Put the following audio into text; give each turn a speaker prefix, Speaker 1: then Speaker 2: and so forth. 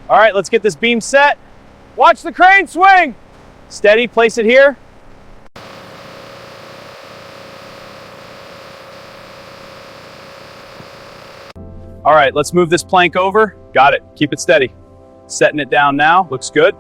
Speaker 1: All right, let's get this beam set. Watch the crane swing. Steady, place it here. All right, let's move this plank over. Got it, keep it steady. Setting it down now, looks good.